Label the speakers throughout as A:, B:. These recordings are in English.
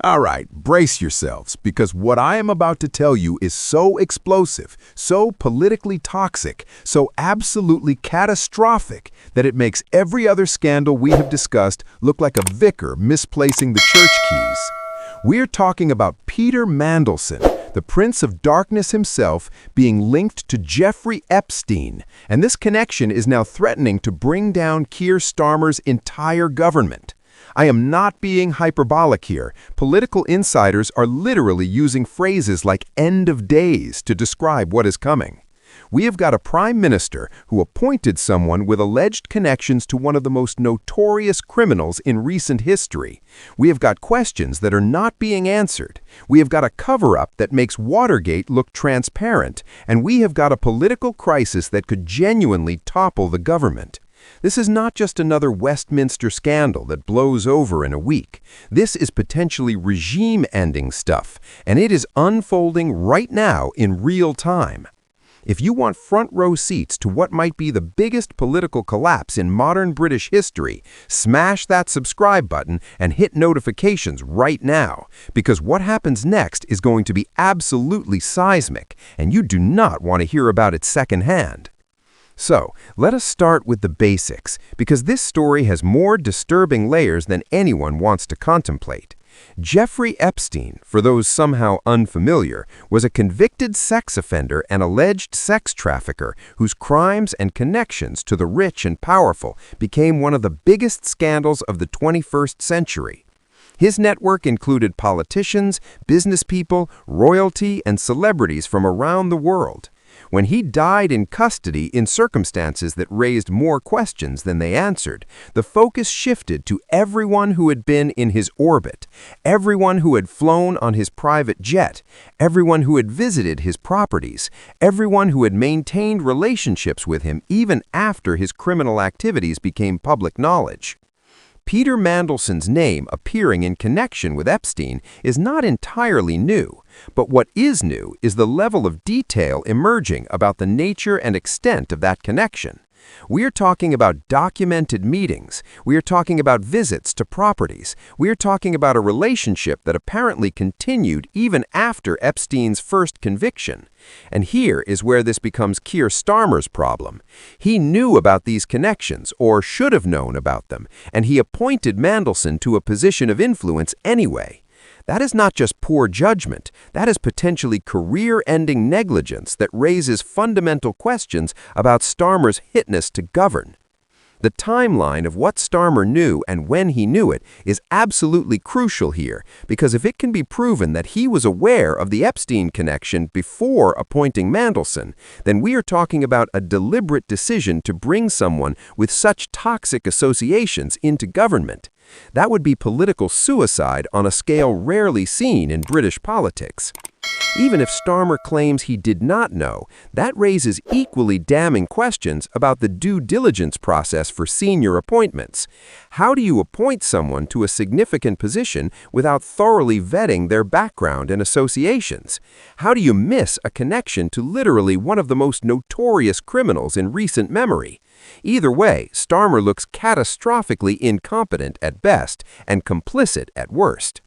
A: All right, brace yourselves, because what I am about to tell you is so explosive, so politically toxic, so absolutely catastrophic that it makes every other scandal we have discussed look like a vicar misplacing the church keys. We're talking about Peter Mandelson, the Prince of Darkness himself, being linked to Jeffrey Epstein, and this connection is now threatening to bring down Keir Starmer's entire government. I am not being hyperbolic here. Political insiders are literally using phrases like "end of days" to describe what is coming. We have got a prime minister who appointed someone with alleged connections to one of the most notorious criminals in recent history. We have got questions that are not being answered. We have got a cover-up that makes Watergate look transparent. And we have got a political crisis that could genuinely topple the government. This is not just another Westminster scandal that blows over in a week. This is potentially regime-ending stuff, and it is unfolding right now in real time. If you want front-row seats to what might be the biggest political collapse in modern British history, smash that subscribe button and hit notifications right now, because what happens next is going to be absolutely seismic, and you do not want to hear about it secondhand. So, let us start with the basics, because this story has more disturbing layers than anyone wants to contemplate. Jeffrey Epstein, for those somehow unfamiliar, was a convicted sex offender and alleged sex trafficker whose crimes and connections to the rich and powerful became one of the biggest scandals of the 21st century. His network included politicians, businesspeople, royalty, and celebrities from around the world. When he died in custody in circumstances that raised more questions than they answered, the focus shifted to everyone who had been in his orbit, everyone who had flown on his private jet, everyone who had visited his properties, everyone who had maintained relationships with him even after his criminal activities became public knowledge. Peter Mandelson's name appearing in connection with Epstein is not entirely new, but what is new is the level of detail emerging about the nature and extent of that connection. We are talking about documented meetings. We are talking about visits to properties. We are talking about a relationship that apparently continued even after Epstein's first conviction. And here is where this becomes Keir Starmer's problem. He knew about these connections, or should have known about them, and he appointed Mandelson to a position of influence anyway. That is not just poor judgment, that is potentially career-ending negligence that raises fundamental questions about Starmer's fitness to govern. The timeline of what Starmer knew and when he knew it is absolutely crucial here, because if it can be proven that he was aware of the Epstein connection before appointing Mandelson, then we are talking about a deliberate decision to bring someone with such toxic associations into government. That would be political suicide on a scale rarely seen in British politics. Even if Starmer claims he did not know, that raises equally damning questions about the due diligence process for senior appointments. How do you appoint someone to a significant position without thoroughly vetting their background and associations? How do you miss a connection to literally one of the most notorious criminals in recent memory? Either way, Starmer looks catastrophically incompetent at best and complicit at worst.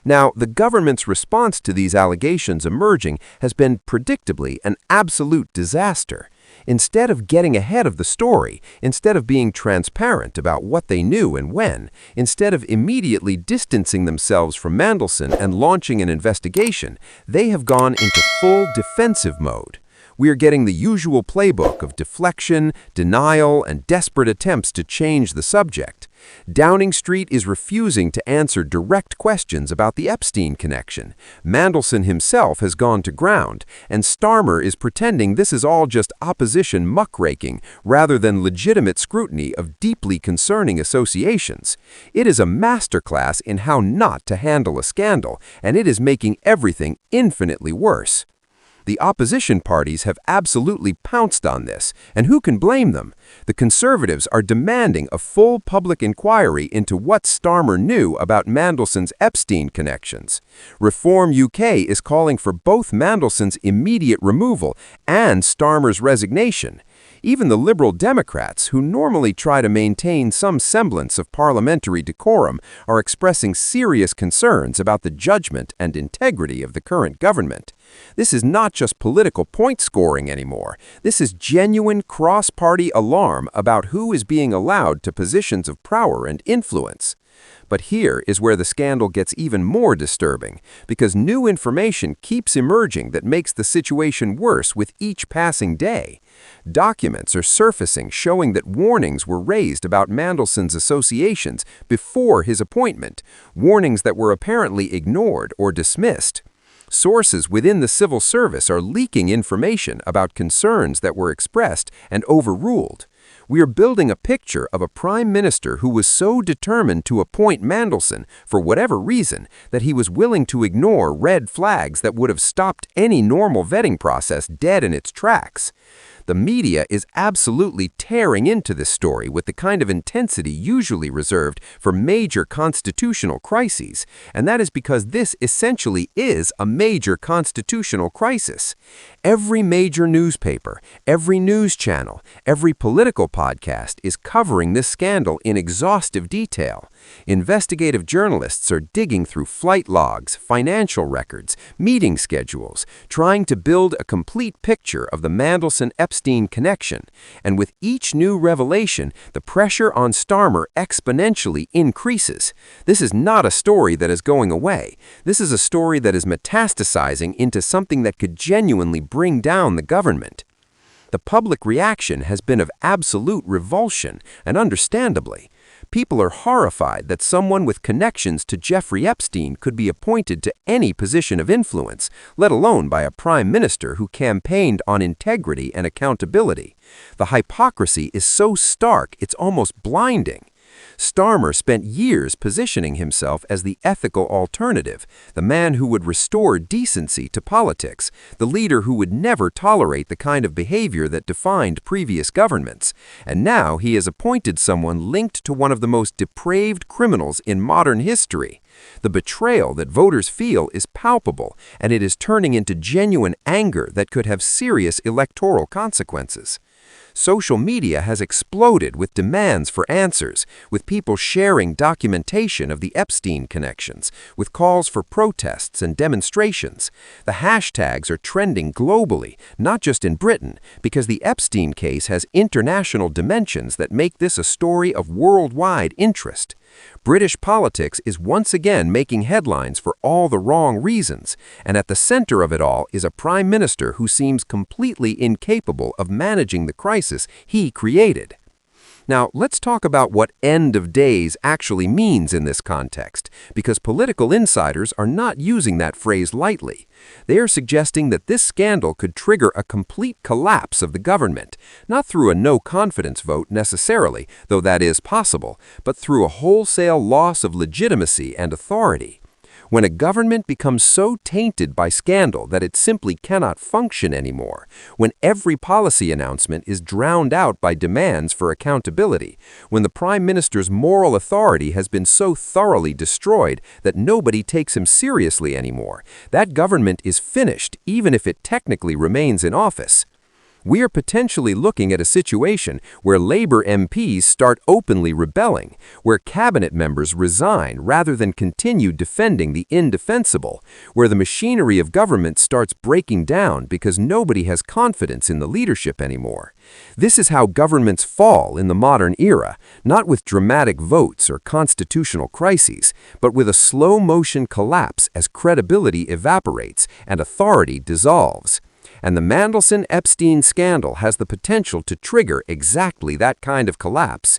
A: Now, the government's response to these allegations emerging has been predictably an absolute disaster. Instead of getting ahead of the story, instead of being transparent about what they knew and when, instead of immediately distancing themselves from Mandelson and launching an investigation, they have gone into full defensive mode. We are getting the usual playbook of deflection, denial, and desperate attempts to change the subject. Downing Street is refusing to answer direct questions about the Epstein connection. Mandelson himself has gone to ground, and Starmer is pretending this is all just opposition muckraking rather than legitimate scrutiny of deeply concerning associations. It is a masterclass in how not to handle a scandal, and it is making everything infinitely worse. The opposition parties have absolutely pounced on this, and who can blame them? The Conservatives are demanding a full public inquiry into what Starmer knew about Mandelson's Epstein connections. Reform UK is calling for both Mandelson's immediate removal and Starmer's resignation.
B: Even the liberal Democrats, who normally try to maintain some semblance of parliamentary decorum, are expressing serious concerns about the judgment and integrity of the current government. This is not just political point scoring anymore. This is genuine cross-party alarm about who is being allowed to positions of power and influence. But here is where the scandal gets even more disturbing, because new information keeps emerging that makes the situation worse with each passing day. Documents are surfacing showing that warnings were raised about Mandelson's associations before his appointment, warnings that were apparently ignored or dismissed. Sources within the civil service are leaking information about concerns that were expressed and overruled. We are building a picture of a prime minister who was so determined to appoint Mandelson for whatever reason that he was willing to ignore red flags that would have stopped any normal vetting process dead in its tracks. The media is absolutely tearing into this story with the kind of intensity usually reserved for major constitutional crises, and that is because this essentially is a major constitutional crisis. Every major newspaper, every news channel, every political podcast is covering this scandal in exhaustive detail. Investigative journalists are digging through flight logs, financial records, meeting schedules, trying to build a complete picture of the Mandelson Epstein connection, and with each new revelation, the pressure on Starmer exponentially increases. This is not a story that is going away. This is a story that is metastasizing into something that could genuinely bring down the government. The public reaction has been of absolute revulsion, and understandably. People are horrified that someone with connections to Jeffrey Epstein could be appointed to any position of influence, let alone by a prime minister who campaigned on integrity and accountability. The hypocrisy is so stark it's almost blinding. Starmer spent years positioning himself as the ethical alternative, the man who would restore decency to politics, the leader who would never tolerate the kind of behavior that defined previous governments. And now he has appointed someone linked to one of the most depraved criminals in modern history. The betrayal that voters feel is palpable, and it is turning into genuine anger that could have serious electoral consequences. Social media has exploded with demands for answers, with people sharing documentation of the Epstein connections, with calls for protests and demonstrations. The hashtags are trending globally, not just in Britain, because the Epstein case has international dimensions that make this a story of worldwide interest. British politics is once again making headlines for all the wrong reasons, and at the center of it all is a prime minister who seems completely incapable of managing the crisis he created. Now, let's talk about what end of days actually means in this context, because political insiders are not using that phrase lightly. They are suggesting that this scandal could trigger a complete collapse of the government, not through a no-confidence vote necessarily, though that is possible, but through a wholesale loss of legitimacy and authority. When a government becomes so tainted by scandal that it simply cannot function anymore, when every policy announcement is drowned out by demands for accountability, when the Prime Minister's moral authority has been so thoroughly destroyed that nobody takes him seriously anymore, that government is finished even if it technically remains in office. We are potentially looking at a situation where Labour MPs start openly rebelling, where cabinet members resign rather than continue defending the indefensible, where the machinery of government starts breaking down because nobody has confidence in the leadership anymore. This is how governments fall in the modern era, not with dramatic votes or constitutional crises, but with a slow-motion collapse as credibility evaporates and authority dissolves. And the Mandelson Epstein scandal has the potential to trigger exactly that kind of collapse.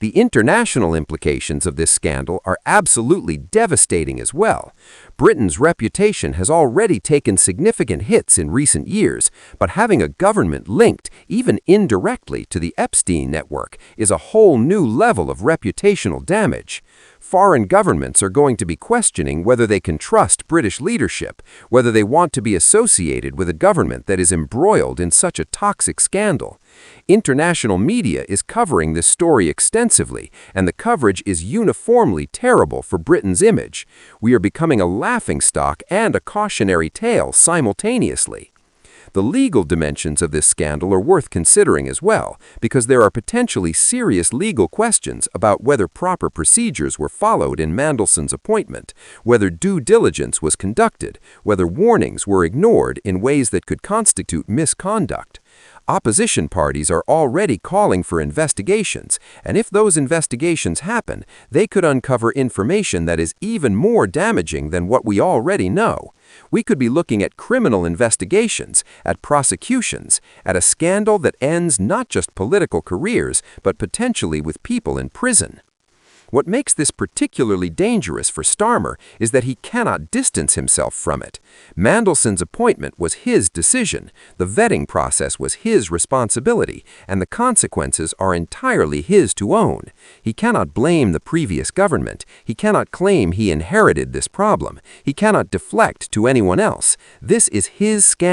B: The international implications of this scandal are absolutely devastating as well. Britain's reputation has already taken significant hits in recent years, but having a government linked, even indirectly, to the Epstein network is a whole new level of reputational damage. Foreign governments are going to be questioning whether they can trust British leadership, whether they want to be associated with a government that is embroiled in such a toxic scandal. International media is covering this story extensively, and the coverage is uniformly terrible for Britain's image. We are becoming a laughingstock and a cautionary tale simultaneously. The legal dimensions of this scandal are worth considering as well, because there are potentially serious legal questions about whether proper procedures were followed in Mandelson's appointment, whether due diligence was conducted, whether warnings were ignored in ways that could constitute misconduct. Opposition parties are already calling for investigations, and if those investigations happen, they could uncover information that is even more damaging than what we already know. We could be looking at criminal investigations, at prosecutions, at a scandal that ends not just political careers, but potentially with people in prison. What makes this particularly dangerous for Starmer is that he cannot distance himself from it. Mandelson's appointment was his decision, the vetting process was his responsibility, and the consequences are entirely his to own. He cannot blame the previous government. He cannot claim he inherited this problem. He cannot deflect to anyone else. This is his scandal.